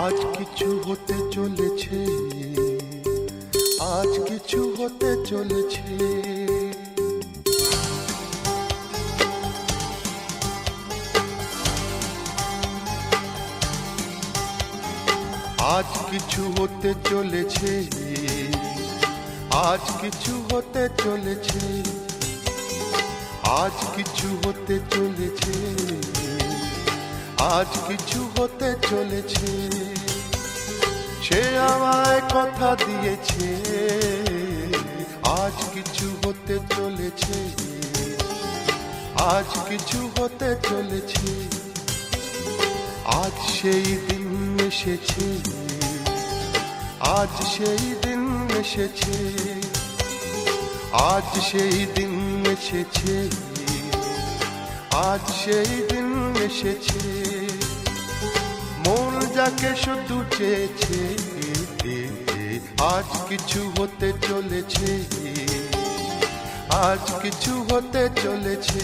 আজ কিছু হতে চলেছে, আজ কিছু হতে চলেছে। আজ কিছু হতে চলেছে, আজ কিছু হতে চলেছে, আজ কিছু হতে চলেছে, আজ কিছু হতে চলেছে। সে আমায় কথা দিয়েছে, আজ কিছু হতে চলেছে, আজ কিছু হতে চলেছে। আজ সেই দিন এসেছে, আজ সেই দিন এসেছে, আজ সেই দিন এসেছে, আজ সেই দিন এসেছে। মন যাকে শুধু চেয়েছে, আজ কিছু হতে চলেছে, আজ কিছু হতে চলেছে।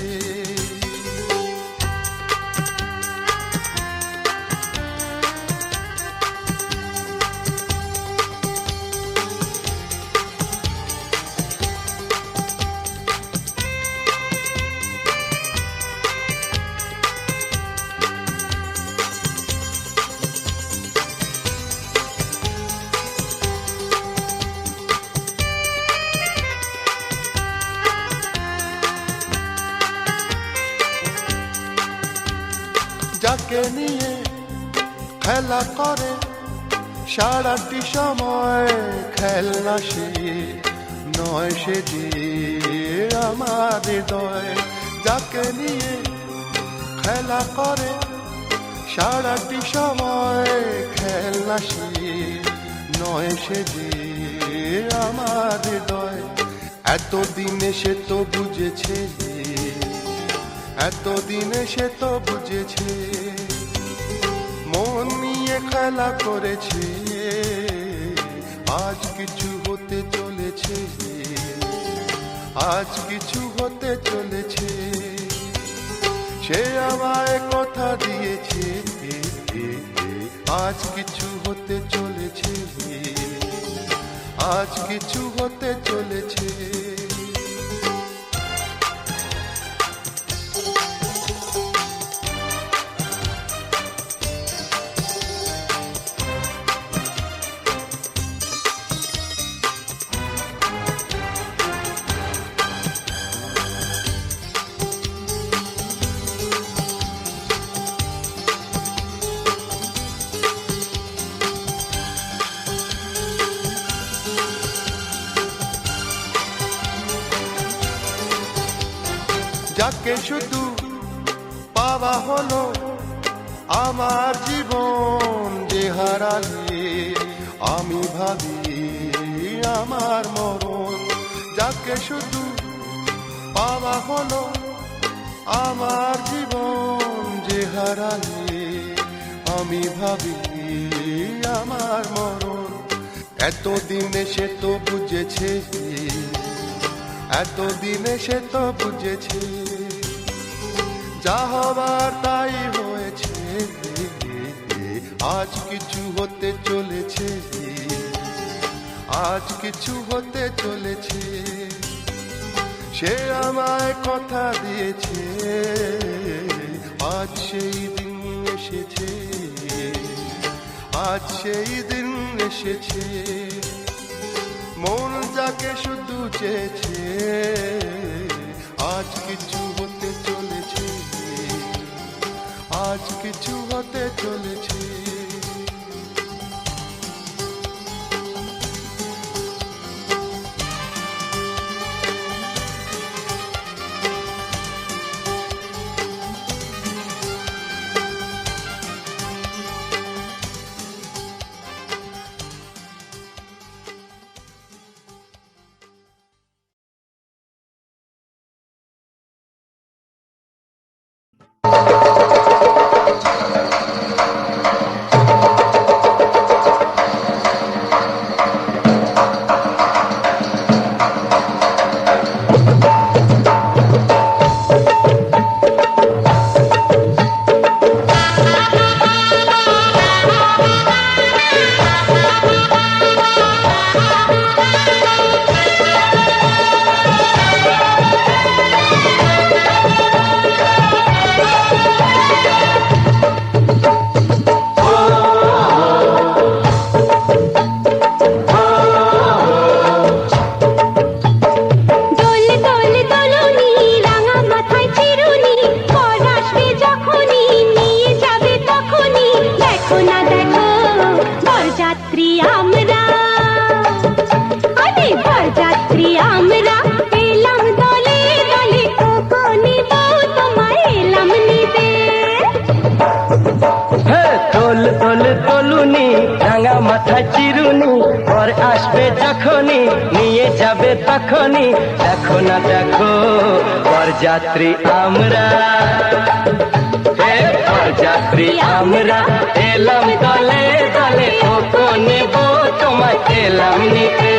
যাকে নিয়ে খেলা করে সারাটি সময়, খেলনা সে নয়, সে যে আমার হৃদয়। যাকে নিয়ে খেলা করে সারাটি সময়, খেলনা সে নয়, সে যে আমার হৃদয়। এতদিনে সে তো বুঝেছে, এতদিনে সে তো বুঝেছে, মন নিয়ে খেলা করেছে। আজ কিছু হতে চলেছে, আজ কিছু হতে চলেছে। সে আমায় কথা দিয়েছে, আজ কিছু হতে চলেছে, আজ কিছু হতে চলেছে। যাকে শুধু পাওয়া হলো আমার জীবন, যে হারালে আমি ভাবি আমার মরণ। যাকে শুধু পাওয়া হলো আমার জীবন, যে হারালে আমি ভাবি আমার মরণ। এতদিনে সে তো বুঝেছে, এতদিনে সে তো বুঝেছে, যা হবার তাই হয়েছে। আজ কিছু হতে চলেছে, আজ কিছু হতে চলেছে। সে আমায় কথা দিয়েছে, আজ সেই দিন এসেছে, আজ সেই দিন এসেছে। মন যাকে শুধু চেয়েছে, আজ কিছু হতে চলেছে, আজ কিছু হতে চলেছে। দোল দোল দোলুনি রাঙা মাথায় চিরুনি পর আসবে যখনই নিয়ে যাবে তখনই দেখো না দেখো বরযাত্রী আমরা বরযাত্রী আমরা এলাম দলে দলে ও নেব তোমায় এলাম নিতে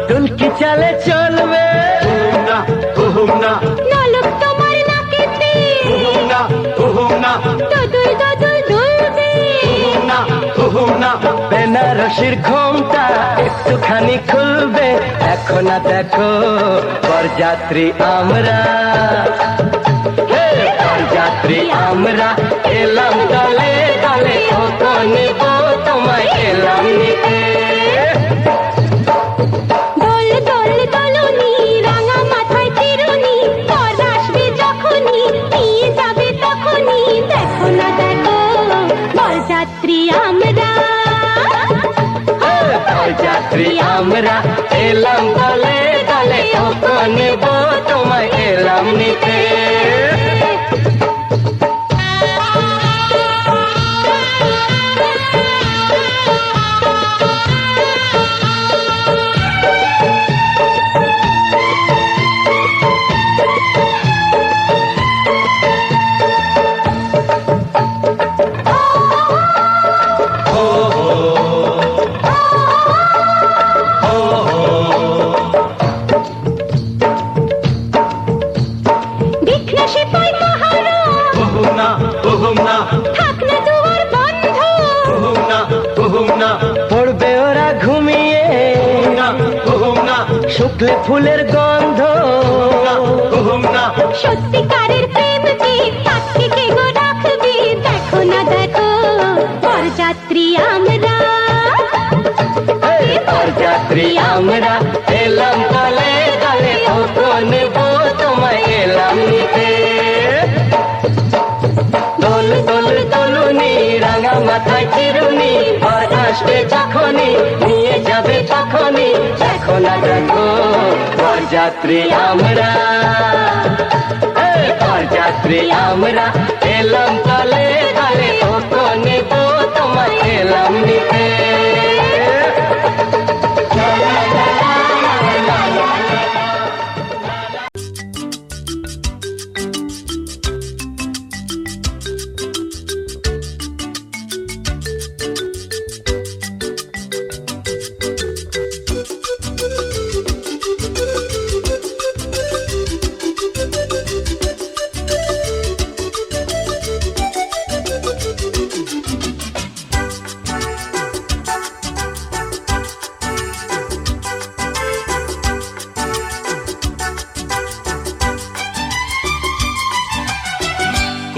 ঢুলকি চালে চলবে নালক তোমার নাকেতে দদুল দদুল দুলবে বেনারসির ঘোমটা একটুখানি খুলবে দেখো না দেখো বরযাত্রী আমরা বরযাত্রী আমরা এলাম দলে দলে ও নেব তোমায় এলাম নিতে বরযাত্রী আমরা এলাম দলে দলে ও নেব তোমায় এলাম নিতে পড়বে ওরা ঘুমিয়ে শুকলে ফুলের গন্ধ সত্যিকারের প্রেম যে তাকে কে গো রাখবে দেখো না দেখো বরযাত্রী আমরা বরযাত্রী আমরা এলাম দলে দলে ও নেব তোমায় এলাম নিতে দোল দোল দোলুনি রাঙা মাথায় চিরুনি আর আসবে যখনই নিয়ে যাবে তখনই দেখো না দেখো বরযাত্রী আমরা বরযাত্রী আমরা এলাম দলে দলে ও নেব তোমায় এলাম নিতে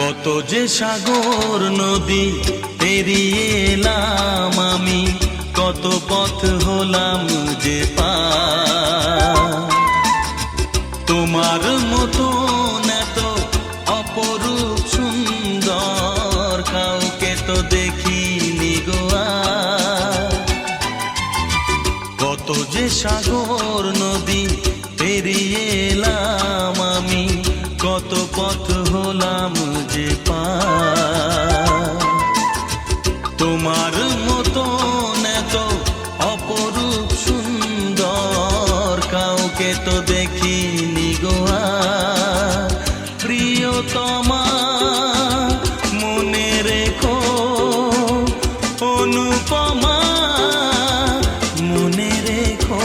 কত যে সাগর নদী পেরিয়ে এলাম আমি কত পথ হলাম যে পার তোমার মতো এত অপরূপ সুন্দর কাউকে তো দেখিনি গো আর। কত যে সাগর নদী পেরিয়ে এলাম আমি কত পথ হলাম যে পার তোমার মতো এত অপরূপ সুন্দর কাউকে তো দেখিনি গো আর। প্রিয়তমা মনে রেখো অনুপমা মনে রেখো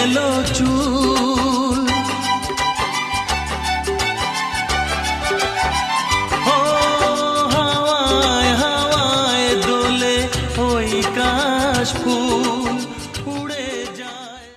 এলো চুল। ও হাওয়ায় হাওয়ায় দোলে ওই কাশ ফুল উড়ে যায়।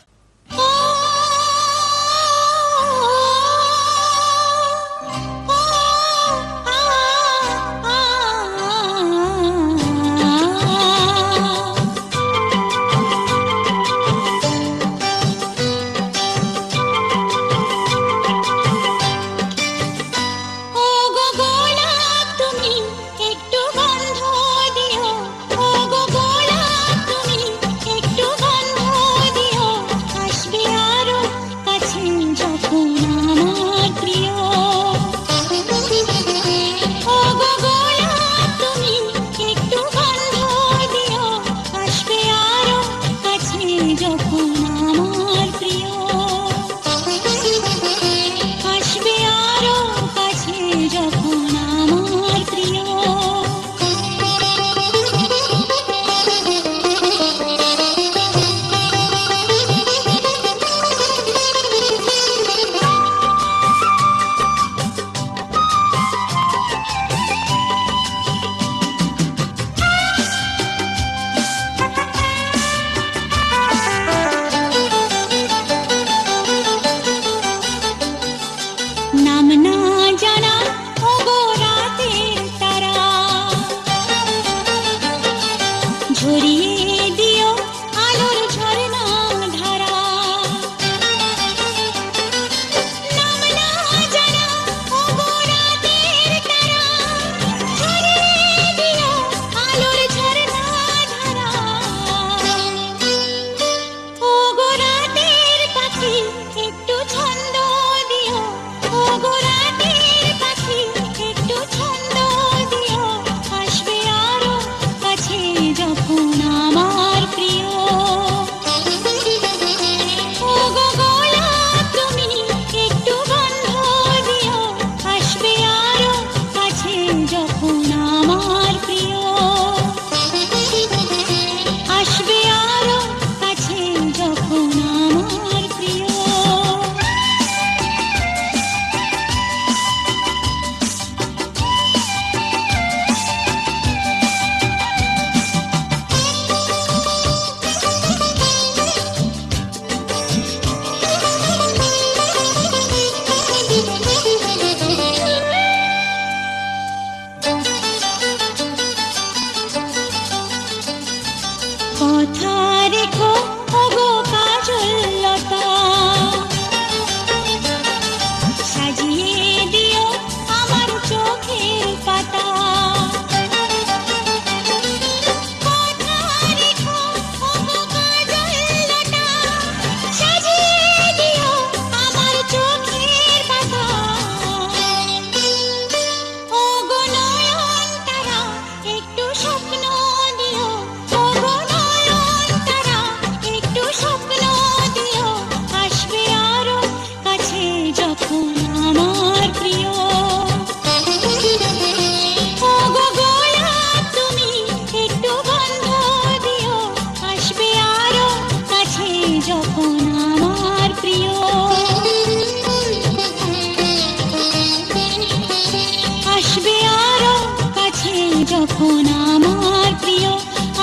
যখন আমার প্রিয়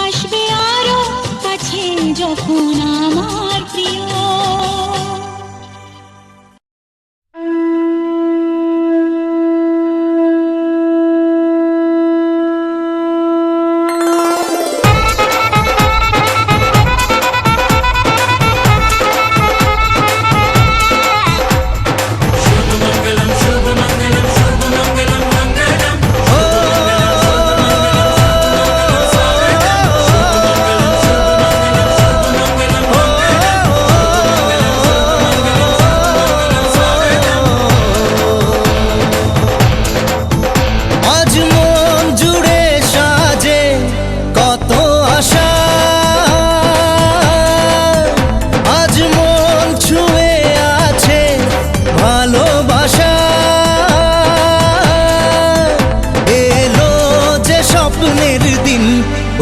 আসবে আরো কাছে, যখন আমার প্রিয়।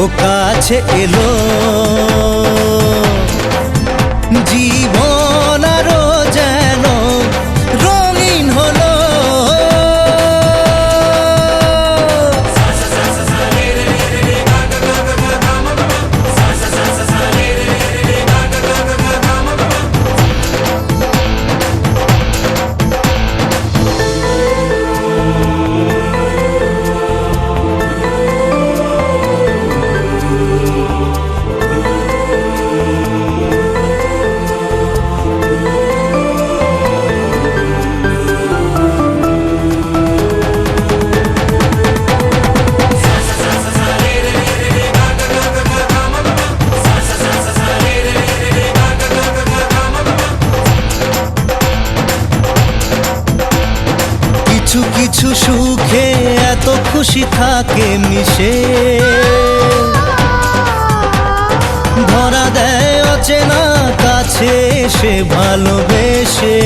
ও কাছে এলো জীবন আরো যেন রঙিন হলো। কিছু কিছু সুখে এত খুশি থাকে মিশে, ধরা দেয় অচেনা কাছে সে ভালোবেসে।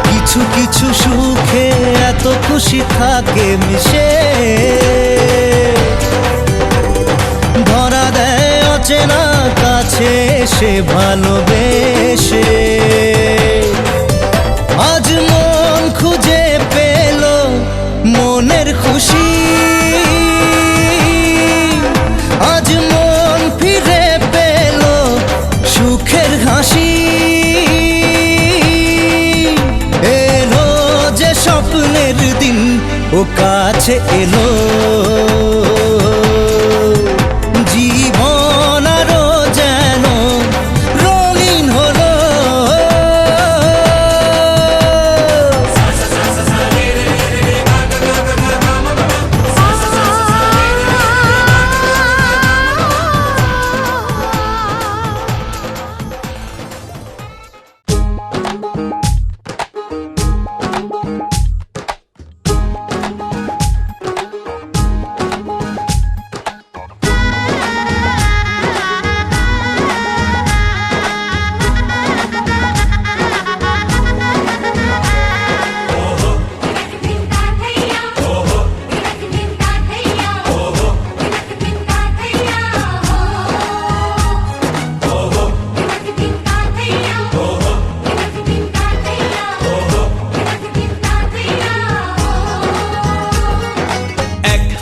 কিছু কিছু সুখে এত খুশি থাকে মিশে, ধরা দেয় অচেনা কাছে সে ভালোবেসে। আজ মন খুঁজে পেল মনের খুশি, আজ মন ফিরে পেল সুখের হাসি। এলো যে স্বপ্নের দিন ও কাছে এলো, জীবন আরো যেন রঙিন হলো।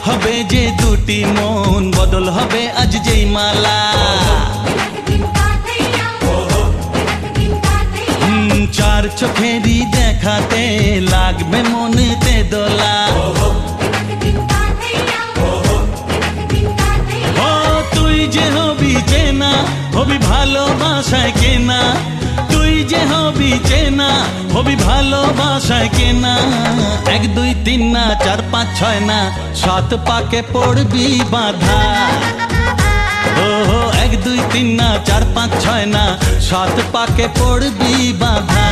হবে যে দুটি মন, বদল হবে আজ যেই মালা। চার চোখেরই দেখাতে লাগবে মনেতে দোলা। ও তুই যে হবি চেনা, হবি ভালোবাসায় কেনা। তুই যে হবি চেনা, হবি ভালোবাসায় কেনা। 1 2 3 না 4 5 6 না 7 পাকে পড়বি বাঁধা। ও 1 2 3 না 4 5 6 না 7 পাকে পড়বি বাঁধা।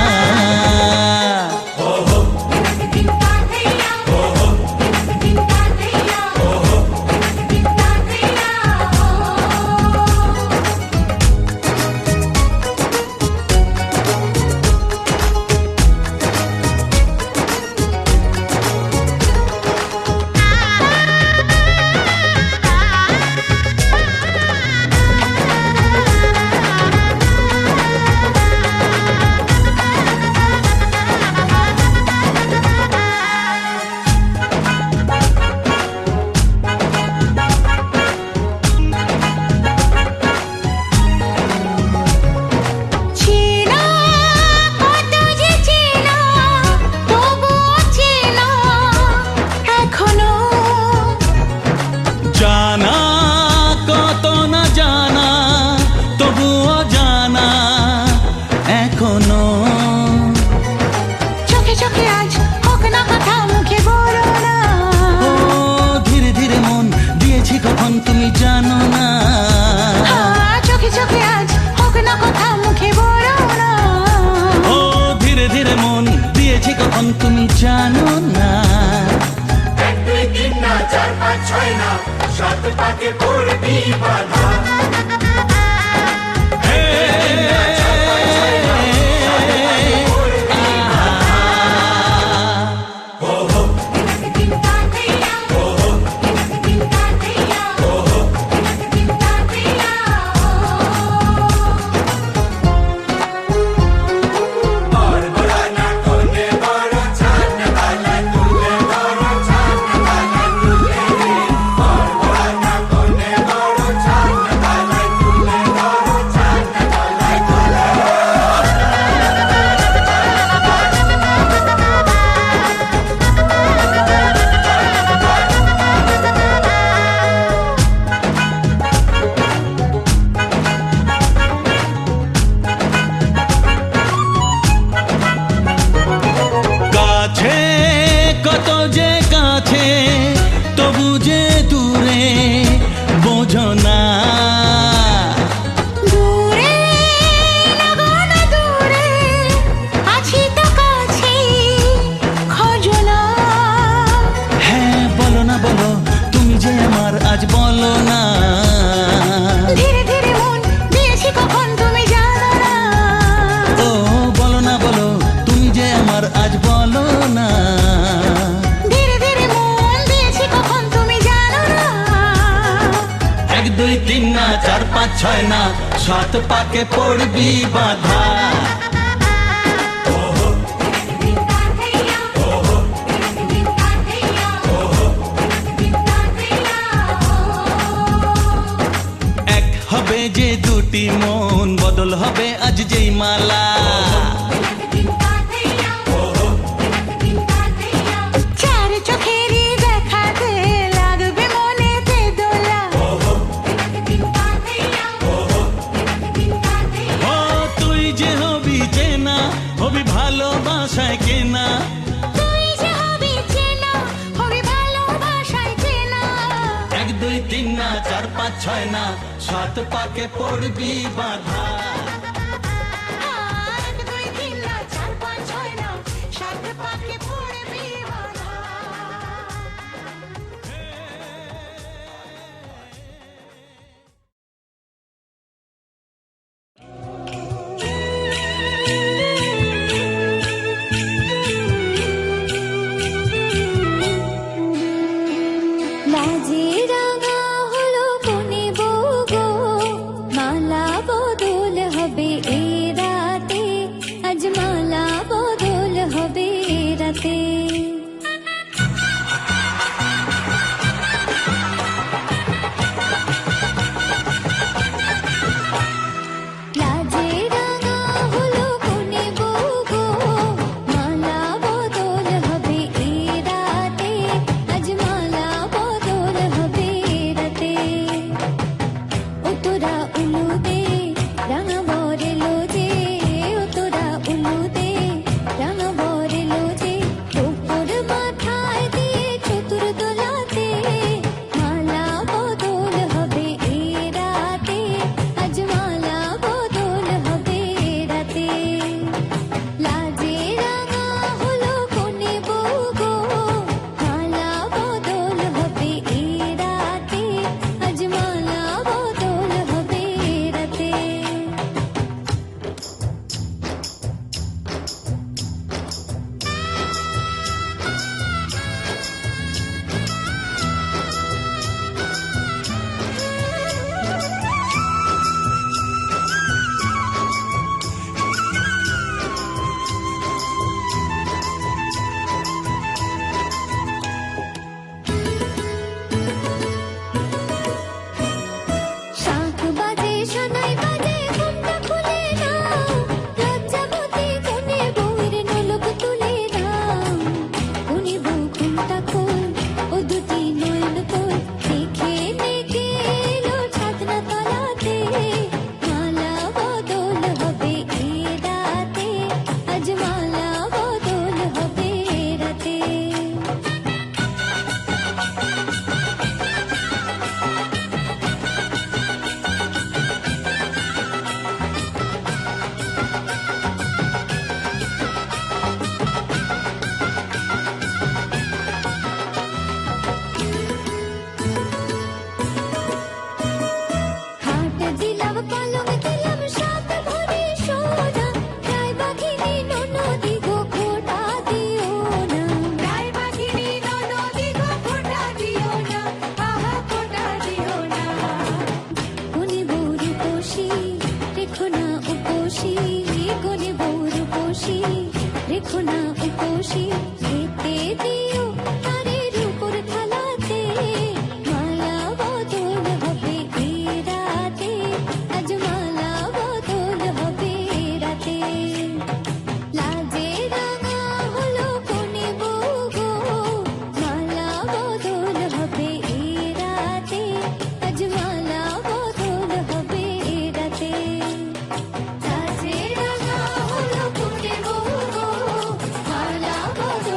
তুমি জানো না। 1 2 3 না 4 5 6 না 7 পাকে পড়বি বাঁধা। যে আমার আজ বলো না। ধীরে ধীরে মন দিয়েছি কখন তুমি জানো না। ও বলো না বলো, তুমি যে আমার আজ বলো না। ধীরে ধীরে মন দিয়েছি কখন তুমি জানো না। 1 2 3 না 4 5 6 না, 7 পাকে পড়বি বাধা। এক হবে যে দুটি মন, বদল হবে আজ যেই মালা। চার চোখেরই দেখাতে লাগবে মনেতে দোলা। ও তুই যে হবি চেনা, হবি ভালোবাসায় কেনা। তুই যে হবি চেনা, হবি ভালোবাসায় চেনা। 1 2 3 না 4 5 6 না, 7 পাকে পড়বি বাধা। 1 2 3 না 4 5 6 না, 7 পাকে পড়বি বাধা। লাজে রাঙা হলো কোনে বউ গো, মালা বদল হবে এ রাতে, আজ মালা বদল হবে এ রাতে। লাজে রাঙা হলো কোনে বউ গো, মালা বদল হবে এ রাতে, আজ মালা বদল হবে এ রাতে। ও তোরা উলু দে রাঙা বরে লোজে, ও তোরা উলু দে রাঙা বরে লোজে, টোপর মাথায় দিয়ে চতুর দোলাতে, মালা বদল হবে এ রাতে, আজ মালা বদল হবে এ রাতে। লাজে রাঙা হলো কোনে বউ গো, মালা বদল হবে এ রাতে, আজ মালা বদল হবে এ রাতে। শাঁখ বাজে সানাই বাজে ঘুমটা খুলে নাও, লজ্জাবতী কোনে বউয়ের নোলক তুলে নাও। কোনে বউ ঘুমটা খোল, ও দুটি নয়ন খোল, দেখে নেকে এলো ছাদনা তলাতে, মালা বদল হবে এ রাতে, আজ মালা বদল হবে এ রাতে। খাট দিলাম পালং দিলাম সাত ভরি সোনা, গায়ে বাঘিনী ননদি গো খোটা দিও না। গায়ে বাঘিনী ননদি গো খোটা দিও না, আহা খোটা দিও না। কোনে বউ রূপসী রেখো না উপসী, কোনে বউ রূপসী রেখো না উপসী, খেতে দিও তারের উপর থালাতে, মালা বদল হবে এ রাতে, আজ মালা বদল হবে এ রাতে। লাজে রাঙা হলো কোনে বউ গো, মালা বদল হবে এ রাতে, আজ মালা বদল হবে এ রাতে। লাজে রাঙা হলো কোনে বউ গো, মালা বদল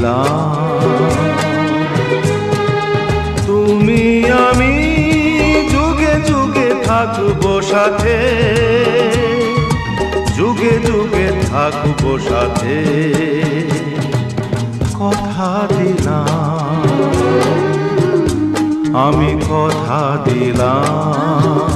দিলাম। তুমি আমি যুগে যুগে থাকবো সাথে, যুগে যুগে থাকবো সাথে, কথা দিলাম, আমি কথা দিলাম।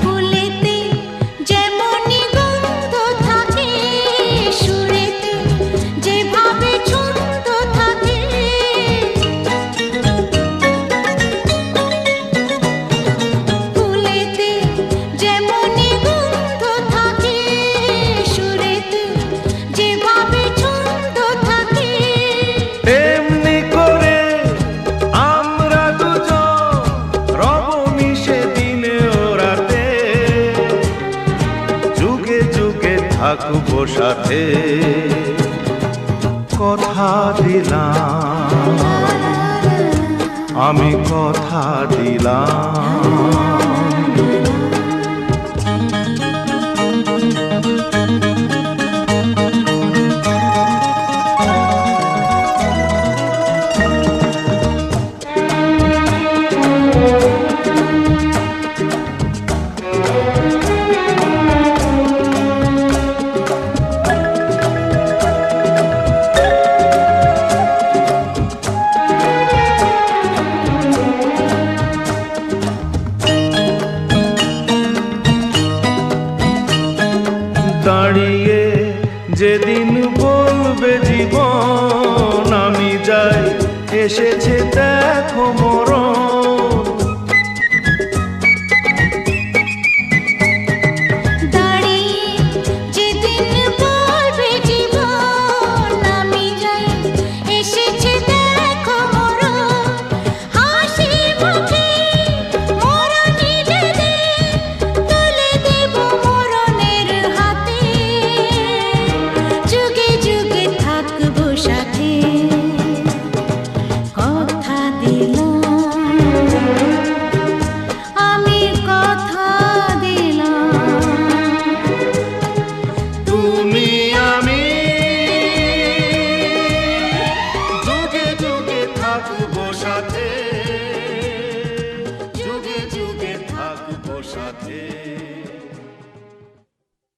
ফুলেতে যেমনি গন্ধ থাকে, সুরেতে যেভাবে ছন্দ থাকে, ফুলেতে যেমনি গন্ধ থাকে, সুরেতে যেভাবে ছন্দ থাকে, এমনি করে আমরা দুজন রব মিশে দিনে ও রাতে, যুগে যুগে থাকবো সাথে, কথা দিলাম, আমি কথা দিলাম। দাঁড়িয়ে যেদিন বলবে জীবন আমি যাই, এসেছে দেখো মন।